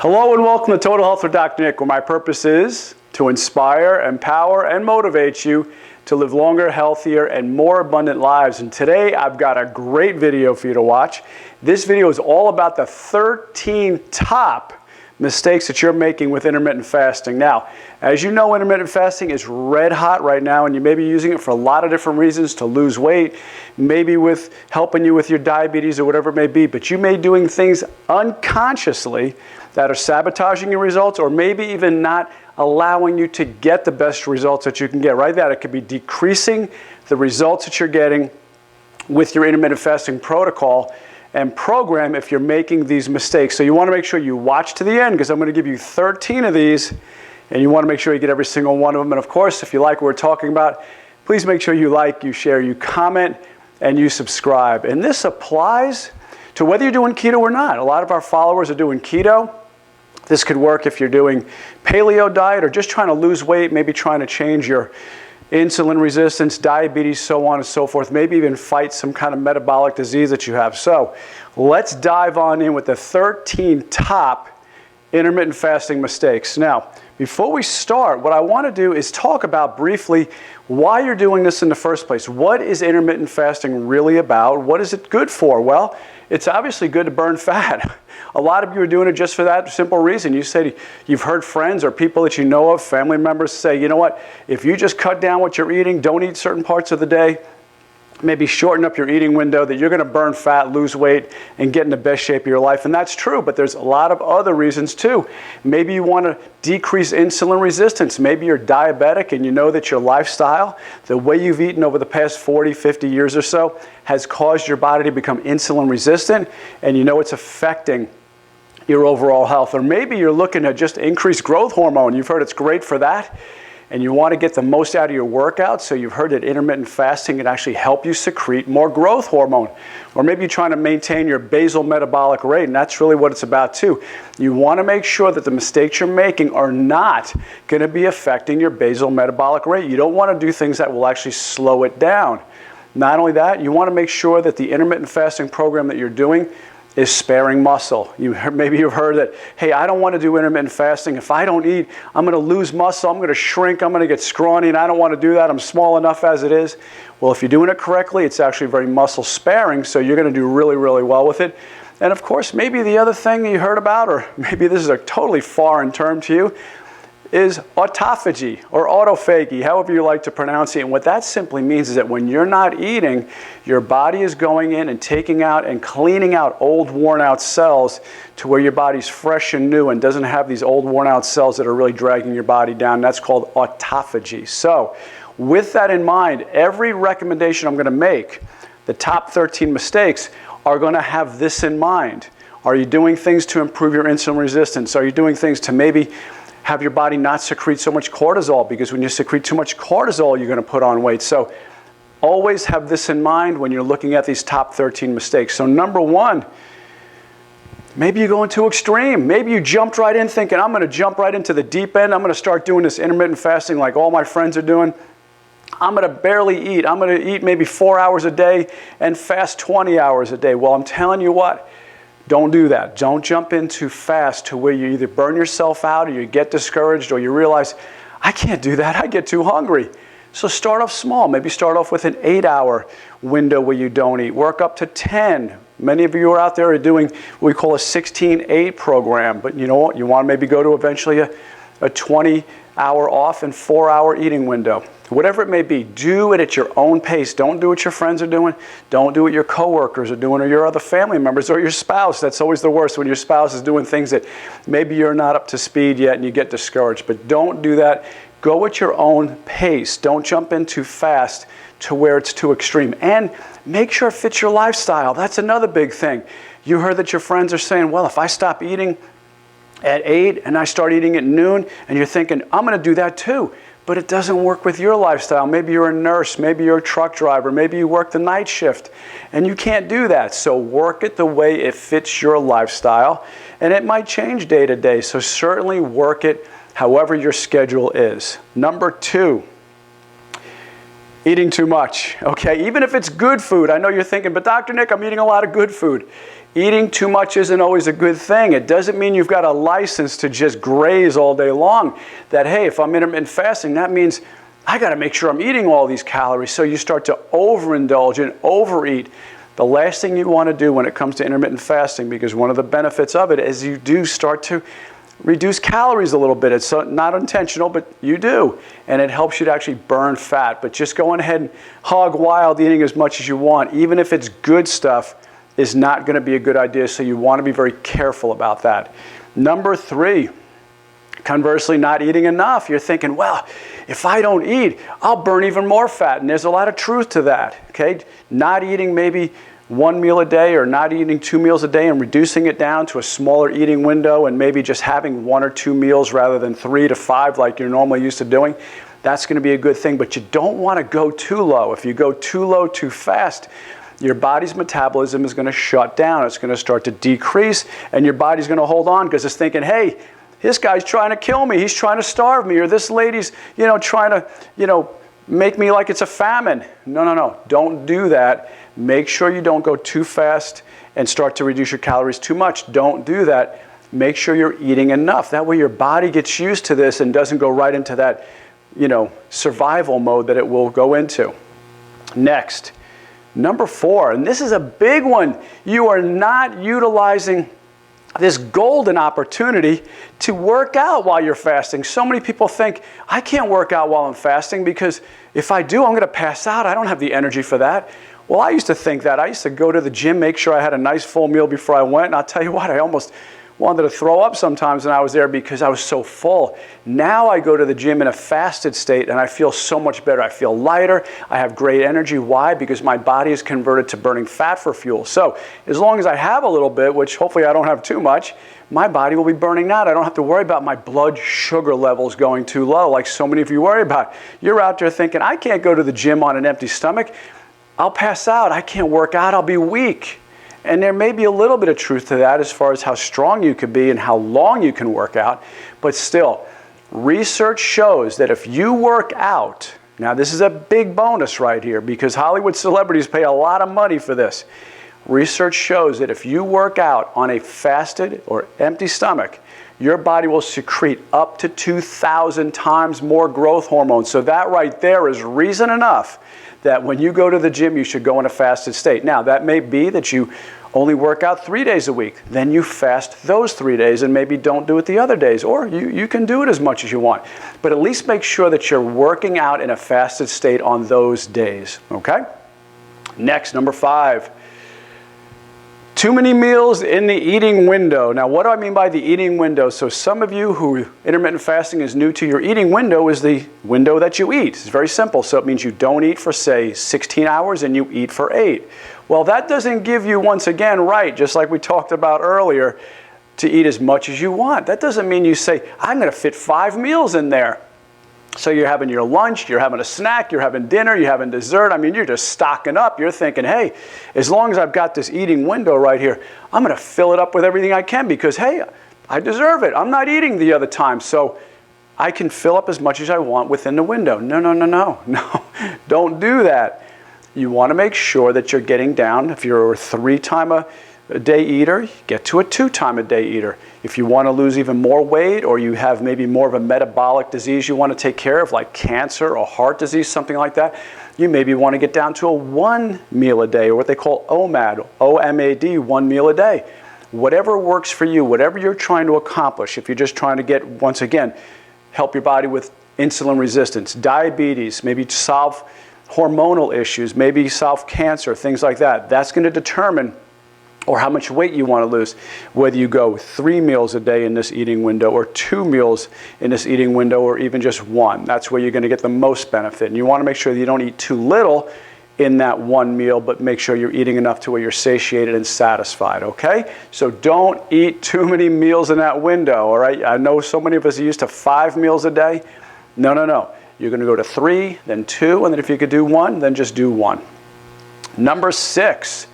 Hello and welcome to Total Health with Dr. Nick, where my purpose is to inspire, empower, and motivate you to live longer, healthier, and more abundant lives. And today I've got a great video for you to watch. This video is all about the 13 top mistakes that you're making with intermittent fasting. Now, as you know, intermittent fasting is red hot right now, and you may be using it for a lot of different reasons, to lose weight, maybe with helping you with your diabetes or whatever it may be, but you may be doing things unconsciously that are sabotaging your results, or maybe even not allowing you to get the best results that you can get. Right? That it could be decreasing the results that you're getting with your intermittent fasting protocol and program if you're making these mistakes. So you want to make sure you watch to the end, because I'm going to give you 13 of these, and you want to make sure you get every single one of them. And of course, if you like what we're talking about, please make sure you like, you share, you comment, and you subscribe. And this applies to whether you're doing keto or not. A lot of our followers are doing keto. This could work if you're doing paleo diet or just trying to lose weight, maybe trying to change your insulin resistance, diabetes, so on and so forth, maybe even fight some kind of metabolic disease that you have. So let's dive on in with the 13 top intermittent fasting mistakes. Now, before we start, what I want to do is talk about briefly why you're doing this in the first place. What is intermittent fasting really about? What is it good for? Well, it's obviously good to burn fat. A lot of you are doing it just for that simple reason. You said you've heard friends or people that you know of, family members, say, you know what, if you just cut down what you're eating, don't eat certain parts of the day, maybe shorten up your eating window, that you're going to burn fat, lose weight, and get in the best shape of your life. And that's true, but there's a lot of other reasons too. Maybe you want to decrease insulin resistance. Maybe you're diabetic and you know that your lifestyle, the way you've eaten over the past 40, 50 years or so, has caused your body to become insulin resistant, and you know it's affecting your overall health. Or maybe you're looking to just increase growth hormone. You've heard it's great for that, and you want to get the most out of your workout, so you've heard that intermittent fasting can actually help you secrete more growth hormone. Or maybe you're trying to maintain your basal metabolic rate, and that's really what it's about too. You want to make sure that the mistakes you're making are not going to be affecting your basal metabolic rate. You don't want to do things that will actually slow it down. Not only that, you want to make sure that the intermittent fasting program that you're doing is sparing muscle. Maybe you've heard that, hey, I don't want to do intermittent fasting. If I don't eat, I'm going to lose muscle, I'm going to shrink, I'm going to get scrawny, and I don't want to do that. I'm small enough as it is. Well, if you're doing it correctly, it's actually very muscle sparing, so you're going to do really, really well with it. And of course, maybe the other thing that you heard about, or maybe this is a totally foreign term to you, is autophagy or autophagy, however you like to pronounce it. And what that simply means is that when you're not eating, your body is going in and taking out and cleaning out old worn out cells to where your body's fresh and new and doesn't have these old worn out cells that are really dragging your body down. That's called autophagy. So with that in mind, every recommendation I'm going to make, the top 13 mistakes, are going to have this in mind. Are you doing things to improve your insulin resistance? Are you doing things to maybe have your body not secrete so much cortisol? Because when you secrete too much cortisol, you're going to put on weight. So always have this in mind when you're looking at these top 13 mistakes. So number one, maybe you're going too extreme. Maybe you jumped right in thinking, I'm going to jump right into the deep end. I'm going to start doing this intermittent fasting like all my friends are doing. I'm going to barely eat. I'm going to eat maybe 4 hours a day and fast 20 hours a day. Well, I'm telling you what, don't do that. Don't jump in too fast to where you either burn yourself out or you get discouraged or you realize, I can't do that. I get too hungry. So start off small. Maybe start off with an 8-hour window where you don't eat. Work up to 10. Many of you are out there are doing what we call a 16-8 program. But you know what? You want to maybe go to eventually a 20-hour off and 4-hour eating window. Whatever it may be, do it at your own pace. Don't do what your friends are doing. Don't do what your coworkers are doing or your other family members or your spouse. That's always the worst, when your spouse is doing things that maybe you're not up to speed yet and you get discouraged. But don't do that. Go at your own pace. Don't jump in too fast to where it's too extreme. And make sure it fits your lifestyle. That's another big thing. You heard that your friends are saying, well, if I stop eating at 8 and I start eating at noon, and you're thinking, I'm going to do that too. But it doesn't work with your lifestyle. Maybe you're a nurse, maybe you're a truck driver, maybe you work the night shift, and you can't do that. So work it the way it fits your lifestyle, and it might change day to day. So certainly work it however your schedule is. Number two, eating too much, okay? Even if it's good food. I know you're thinking, but Dr. Nick, I'm eating a lot of good food. Eating too much isn't always a good thing. It doesn't mean you've got a license to just graze all day long. That, hey, if I'm intermittent fasting, that means I got to make sure I'm eating all these calories. So you start to overindulge and overeat. The last thing you want to do when it comes to intermittent fasting, because one of the benefits of it is you do start to reduce calories a little bit. It's not intentional, but you do. And it helps you to actually burn fat. But just going ahead and hog wild eating as much as you want, even if it's good stuff, is not going to be a good idea. So you want to be very careful about that. Number 3, conversely, not eating enough. You're thinking, well, if I don't eat, I'll burn even more fat. And there's a lot of truth to that. Okay? Not eating maybe 1 meal a day or not eating 2 meals a day and reducing it down to a smaller eating window and maybe just having 1 or 2 meals rather than 3 to 5 like you're normally used to doing, that's going to be a good thing. But you don't want to go too low. If you go too low too fast, your body's metabolism is going to shut down. It's going to start to decrease, and your body's going to hold on because it's thinking, hey, this guy's trying to kill me. He's trying to starve me, or this lady's, trying to, make me like it's a famine. No. Don't do that. Make sure you don't go too fast and start to reduce your calories too much. Don't do that. Make sure you're eating enough. That way your body gets used to this and doesn't go right into that, survival mode that it will go into. Next, number 4, and this is a big one. You are not utilizing this golden opportunity to work out while you're fasting. So many people think, I can't work out while I'm fasting because if I do, I'm going to pass out. I don't have the energy for that. Well, I used to think that. I used to go to the gym, make sure I had a nice full meal before I went, and I'll tell you what, I almost wanted to throw up sometimes when I was there because I was so full. Now I go to the gym in a fasted state and I feel so much better. I feel lighter. I have great energy. Why? Because my body is converted to burning fat for fuel. So as long as I have a little bit, which hopefully I don't have too much, my body will be burning that. I don't have to worry about my blood sugar levels going too low like so many of you worry about. You're out there thinking, I can't go to the gym on an empty stomach. I'll pass out. I can't work out. I'll be weak. And there may be a little bit of truth to that as far as how strong you can be and how long you can work out. But still, research shows that if you work out, now this is a big bonus right here because Hollywood celebrities pay a lot of money for this. Research shows that if you work out on a fasted or empty stomach, your body will secrete up to 2,000 times more growth hormones. So that right there is reason enough that when you go to the gym, you should go in a fasted state. Now, that may be that you only work out 3 days a week. Then you fast those 3 days and maybe don't do it the other days. Or you can do it as much as you want. But at least make sure that you're working out in a fasted state on those days. Okay? Next, number 5. Too many meals in the eating window. Now, what do I mean by the eating window? So some of you who intermittent fasting is new to, your eating window is the window that you eat. It's very simple. So it means you don't eat for, say, 16 hours and you eat for 8. Well, that doesn't give you, once again, right, just like we talked about earlier, to eat as much as you want. That doesn't mean you say, I'm going to fit 5 meals in there. So you're having your lunch, you're having a snack, you're having dinner, you're having dessert. I mean, you're just stocking up. You're thinking, hey, as long as I've got this eating window right here, I'm going to fill it up with everything I can because, hey, I deserve it. I'm not eating the other time, so I can fill up as much as I want within the window. No. Don't do that. You want to make sure that you're getting down. If you're a 3-time-a-day eater, get to a 2-time-a-day eater. If you want to lose even more weight or you have maybe more of a metabolic disease you want to take care of, like cancer or heart disease, something like that, you maybe want to get down to a 1 meal a day, or what they call OMAD, O-M-A-D, 1 meal a day. Whatever works for you, whatever you're trying to accomplish, if you're just trying to get, once again, help your body with insulin resistance, diabetes, maybe solve hormonal issues, maybe solve cancer, things like that, that's going to determine or how much weight you want to lose, whether you go 3 meals a day in this eating window or 2 meals in this eating window or even just 1. That's where you're going to get the most benefit. And you want to make sure that you don't eat too little in that 1 meal, but make sure you're eating enough to where you're satiated and satisfied, okay? So don't eat too many meals in that window, all right? I know so many of us are used to 5 meals a day. No. You're going to go to 3, then 2, and then if you could do 1, then just do 1. Number 6.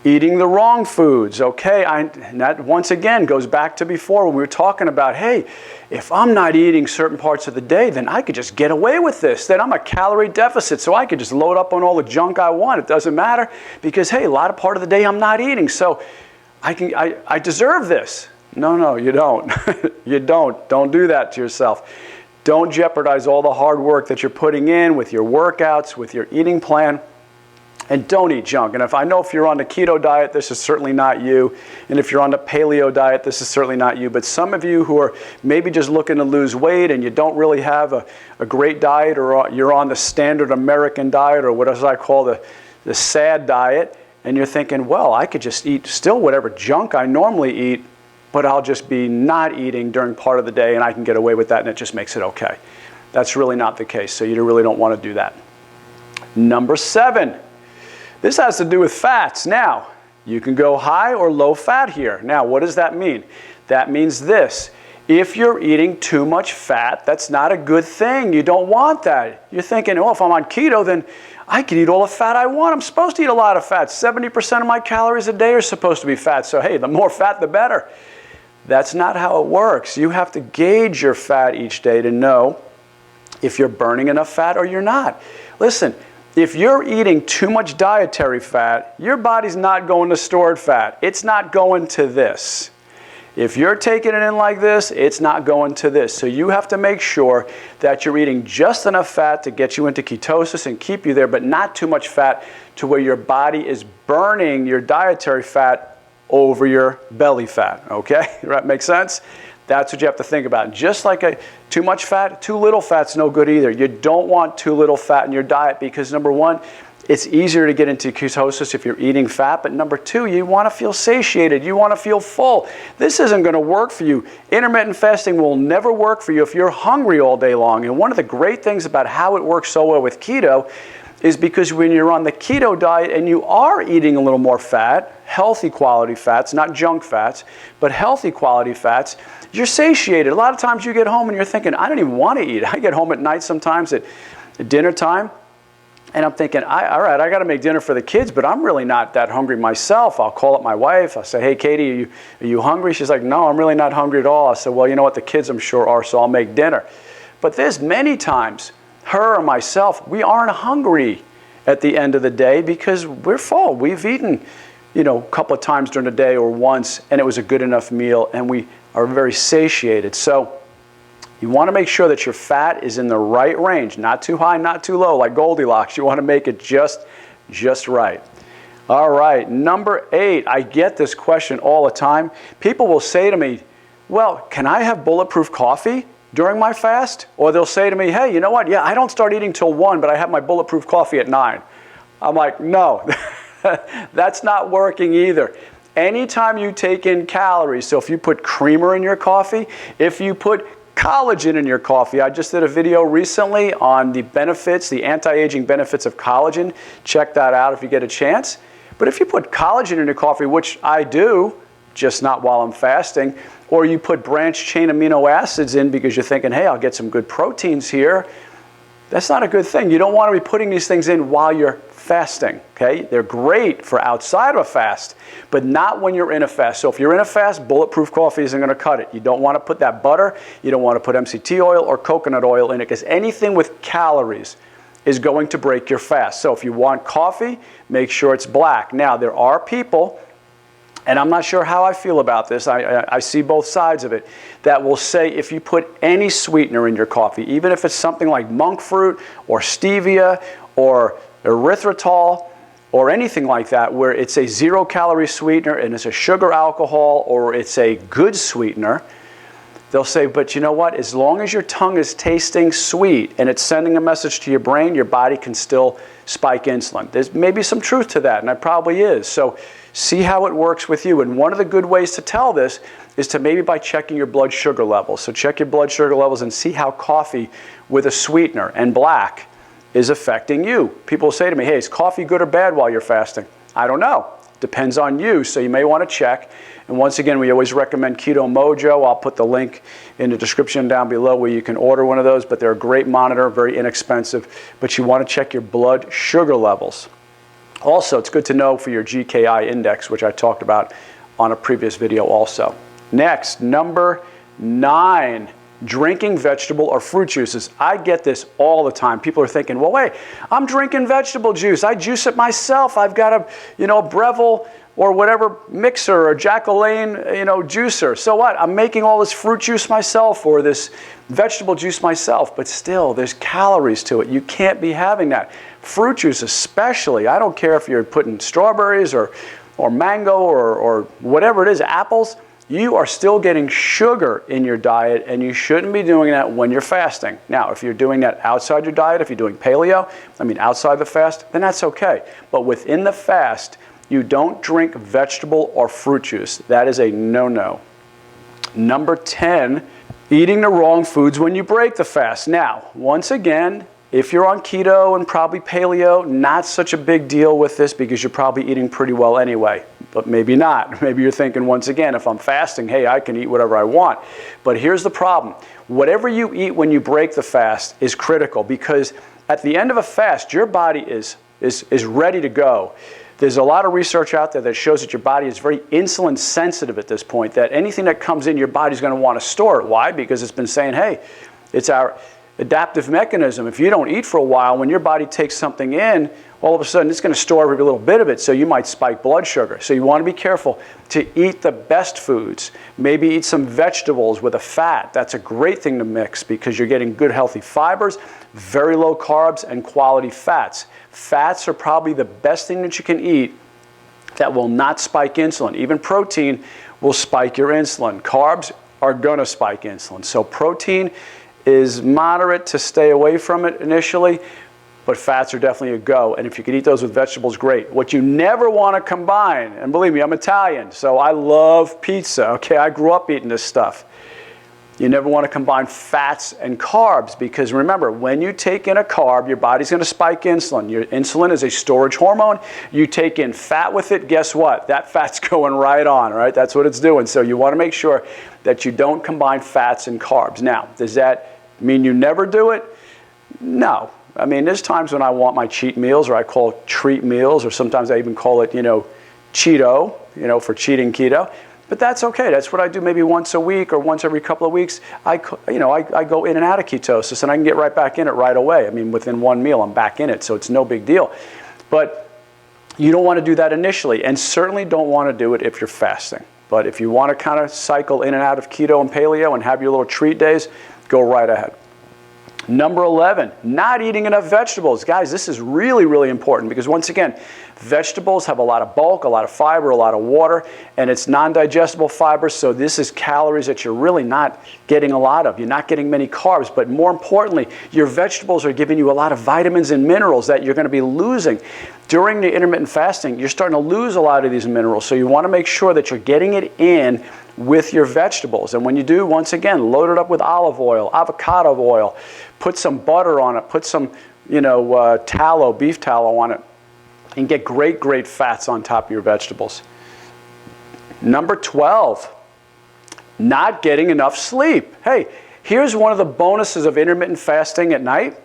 Eating the wrong foods, okay? And that once again goes back to before when we were talking about, hey, if I'm not eating certain parts of the day, then I could just get away with this. Then I'm a calorie deficit, so I could just load up on all the junk I want. It doesn't matter because, hey, a lot of part of the day I'm not eating. So I deserve this. No, you don't. You don't. Don't do that to yourself. Don't jeopardize all the hard work that you're putting in with your workouts, with your eating plan. And don't eat junk. And if you're on the keto diet, this is certainly not you. And if you're on the paleo diet, this is certainly not you. But some of you who are maybe just looking to lose weight and you don't really have a great diet, or you're on the standard American diet, or what I call the SAD diet, and you're thinking, well, I could just eat still whatever junk I normally eat, but I'll just be not eating during part of the day and I can get away with that and it just makes it okay. That's really not the case. So you really don't want to do that. Number 7. This has to do with fats. Now, you can go high or low fat here. Now, what does that mean? That means this. If you're eating too much fat, that's not a good thing. You don't want that. You're thinking, oh, if I'm on keto, then I can eat all the fat I want. I'm supposed to eat a lot of fat. 70% of my calories a day are supposed to be fat. So, hey, the more fat, the better. That's not how it works. You have to gauge your fat each day to know if you're burning enough fat or you're not. Listen. If you're eating too much dietary fat, your body's not going to stored fat. It's not going to this. If you're taking it in like this, it's not going to this. So you have to make sure that you're eating just enough fat to get you into ketosis and keep you there, but not too much fat to where your body is burning your dietary fat over your belly fat. Okay? That makes sense? That's what you have to think about. Just like too much fat, too little fat's no good either. You don't want too little fat in your diet because, number one, it's easier to get into ketosis if you're eating fat. But number 2, you want to feel satiated. You want to feel full. This isn't going to work for you. Intermittent fasting will never work for you if you're hungry all day long. And one of the great things about how it works so well with keto is because when you're on the keto diet and you are eating a little more fat, healthy quality fats, not junk fats, but healthy quality fats, you're satiated. A lot of times you get home and you're thinking, I don't even want to eat. I get home at night sometimes at dinner time, and I'm thinking, all right, I got to make dinner for the kids, but I'm really not that hungry myself. I'll call up my wife. I'll say, hey, Katie, are you hungry? She's like, no, I'm really not hungry at all. I said, well, you know what? The kids I'm sure are, so I'll make dinner. But there's many times, her or myself, we aren't hungry at the end of the day because we're full. We've eaten, a couple of times during the day or once, and it was a good enough meal, and we are very satiated. So you want to make sure that your fat is in the right range, not too high, not too low, like Goldilocks. You want to make it just right. All right, number 8. I get this question all the time. People will say to me, well, can I have bulletproof coffee during my fast? Or they'll say to me, hey, you know what? Yeah, I don't start eating till 1, but I have my bulletproof coffee at 9. I'm like, no, that's not working either. Anytime you take in calories, so if you put creamer in your coffee, if you put collagen in your coffee, I just did a video recently on the benefits, the anti-aging benefits of collagen. Check that out if you get a chance. But if you put collagen in your coffee, which I do, just not while I'm fasting, or you put branched chain amino acids in because you're thinking, hey, I'll get some good proteins here, that's not a good thing. You don't want to be putting these things in while you're fasting, okay? They're great for outside of a fast, but not when you're in a fast. So if you're in a fast, bulletproof coffee isn't going to cut it. You don't want to put that butter, you don't want to put MCT oil or coconut oil in it because anything with calories is going to break your fast. So if you want coffee, make sure it's black. Now, there are people, and I'm not sure how I feel about this, I see both sides of it, that will say if you put any sweetener in your coffee, even if it's something like monk fruit or stevia or erythritol or anything like that, where it's a 0-calorie sweetener and it's a sugar alcohol or it's a good sweetener, they'll say, but you know what? As long as your tongue is tasting sweet and it's sending a message to your brain, your body can still spike insulin. There's maybe some truth to that, and it probably is. So see how it works with you. And one of the good ways to tell this is to maybe by checking your blood sugar levels. So check your blood sugar levels and see how coffee with a sweetener and black is affecting you. People say to me, hey, is coffee good or bad while you're fasting? I don't know. Depends on you, so you may want to check. And once again, we always recommend Keto Mojo. I'll put the link in the description down below where you can order one of those, but they're a great monitor, very inexpensive. But you want to check your blood sugar levels. Also, it's good to know for your GKI index, which I talked about on a previous video also. Next, number 9. Drinking vegetable or fruit juices. I get this all the time. People are thinking, well, wait, I'm drinking vegetable juice. I juice it myself. I've got a Breville or whatever mixer or Jack LaLanne, juicer. So what? I'm making all this fruit juice myself or this vegetable juice myself, but still there's calories to it. You can't be having that. Fruit juice especially. I don't care if you're putting strawberries or mango or whatever it is, apples. You are still getting sugar in your diet, and you shouldn't be doing that when you're fasting. Now, if you're doing that outside your diet, if you're doing paleo, outside the fast, then that's okay. But within the fast, you don't drink vegetable or fruit juice. That is a no-no. Number 10, eating the wrong foods when you break the fast. Now, once again, if you're on keto and probably paleo, not such a big deal with this because you're probably eating pretty well anyway. But maybe not. Maybe you're thinking, once again, if I'm fasting, hey, I can eat whatever I want. But here's the problem. Whatever you eat when you break the fast is critical, because at the end of a fast, your body is ready to go. There's a lot of research out there that shows that your body is very insulin sensitive at this point, that anything that comes in, your body's going to want to store it. Why? Because it's been saying, hey, it's our adaptive mechanism. If you don't eat for a while, when your body takes something in, all of a sudden it's going to store every little bit of it, so you might spike blood sugar. So you want to be careful to eat the best foods. Maybe eat some vegetables with a fat. That's a great thing to mix because you're getting good healthy fibers, very low carbs, and quality fats. Fats are probably the best thing that you can eat that will not spike insulin. Even protein will spike your insulin. Carbs are going to spike insulin. So protein is moderate to stay away from it initially, but fats are definitely a go. And if you can eat those with vegetables, great. What you never want to combine, and believe me, I'm Italian, so I love pizza, okay? I grew up eating this stuff. You never want to combine fats and carbs because remember, when you take in a carb, your body's going to spike insulin. Your insulin is a storage hormone. You take in fat with it, guess what? That fat's going right on, right? That's what it's doing. So you want to make sure that you don't combine fats and carbs. Now, does that mean you never do it? No. There's times when I want my cheat meals, or I call it treat meals, or sometimes I even call it, Cheeto, for cheating keto. But that's okay. That's what I do maybe once a week or once every couple of weeks. I go in and out of ketosis, and I can get right back in it right away. Within one meal, I'm back in it, so it's no big deal. But you don't want to do that initially, and certainly don't want to do it if you're fasting. But if you want to kind of cycle in and out of keto and paleo and have your little treat days, go right ahead. Number 11, not eating enough vegetables. Guys, this is really, really important because once again, vegetables have a lot of bulk, a lot of fiber, a lot of water, and it's non-digestible fiber, so this is calories that you're really not getting a lot of. You're not getting many carbs, but more importantly, your vegetables are giving you a lot of vitamins and minerals that you're going to be losing. During the intermittent fasting, you're starting to lose a lot of these minerals, so you want to make sure that you're getting it in with your vegetables. And when you do, once again, load it up with olive oil, avocado oil, put some butter on it, put some, tallow, beef tallow on it, and get great, great fats on top of your vegetables. Number 12, not getting enough sleep. Hey, here's one of the bonuses of intermittent fasting at night.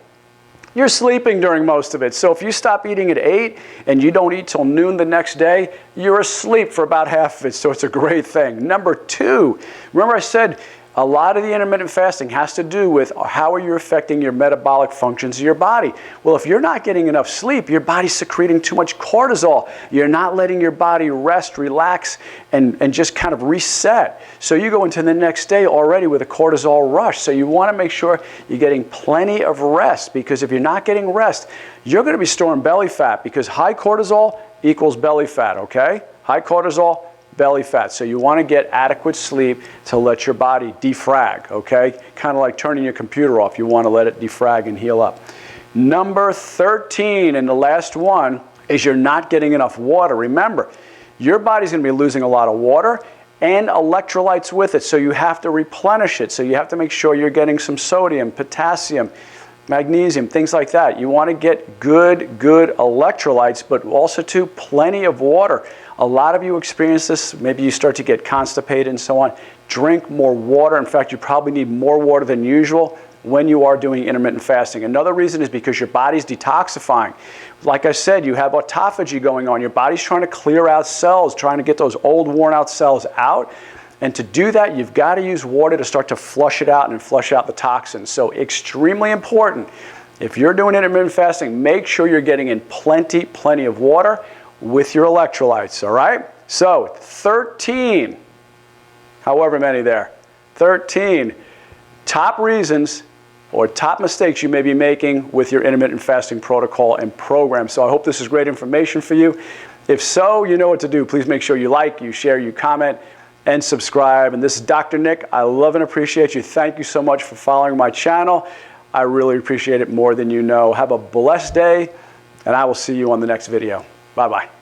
You're sleeping during most of it. So if you stop eating at 8 and you don't eat till noon the next day, you're asleep for about half of it. So it's a great thing. Number 2, remember I said a lot of the intermittent fasting has to do with how are you affecting your metabolic functions of your body. Well, if you're not getting enough sleep, your body's secreting too much cortisol. You're not letting your body rest, relax, and just kind of reset. So you go into the next day already with a cortisol rush. So you want to make sure you're getting plenty of rest, because if you're not getting rest, you're going to be storing belly fat, because high cortisol equals belly fat, okay? High cortisol, belly fat. So you want to get adequate sleep to let your body defrag, okay? Kind of like turning your computer off. You want to let it defrag and heal up. Number 13, and the last one, is you're not getting enough water. Remember, your body's going to be losing a lot of water and electrolytes with it, so you have to replenish it. So you have to make sure you're getting some sodium, potassium, magnesium, things like that. You want to get good electrolytes, but also too plenty of water. A lot of you experience this. Maybe you start to get constipated and so on. Drink more water. In fact, you probably need more water than usual when you are doing intermittent fasting. Another reason is because your body's detoxifying. Like I said, you have autophagy going on. Your body's trying to clear out cells, trying to get those old worn out cells out. And to do that, you've got to use water to start to flush it out and flush out the toxins. So extremely important. If you're doing intermittent fasting, make sure you're getting in plenty of water with your electrolytes, all right? So 13, however many there, 13 top reasons or top mistakes you may be making with your intermittent fasting protocol and program. So I hope this is great information for you. If so, you know what to do. Please make sure you like, you share, you comment, and subscribe. And this is Dr. Nick. I love and appreciate you. Thank you so much for following my channel. I really appreciate it more than you know. Have a blessed day, and I will see you on the next video. Bye-bye.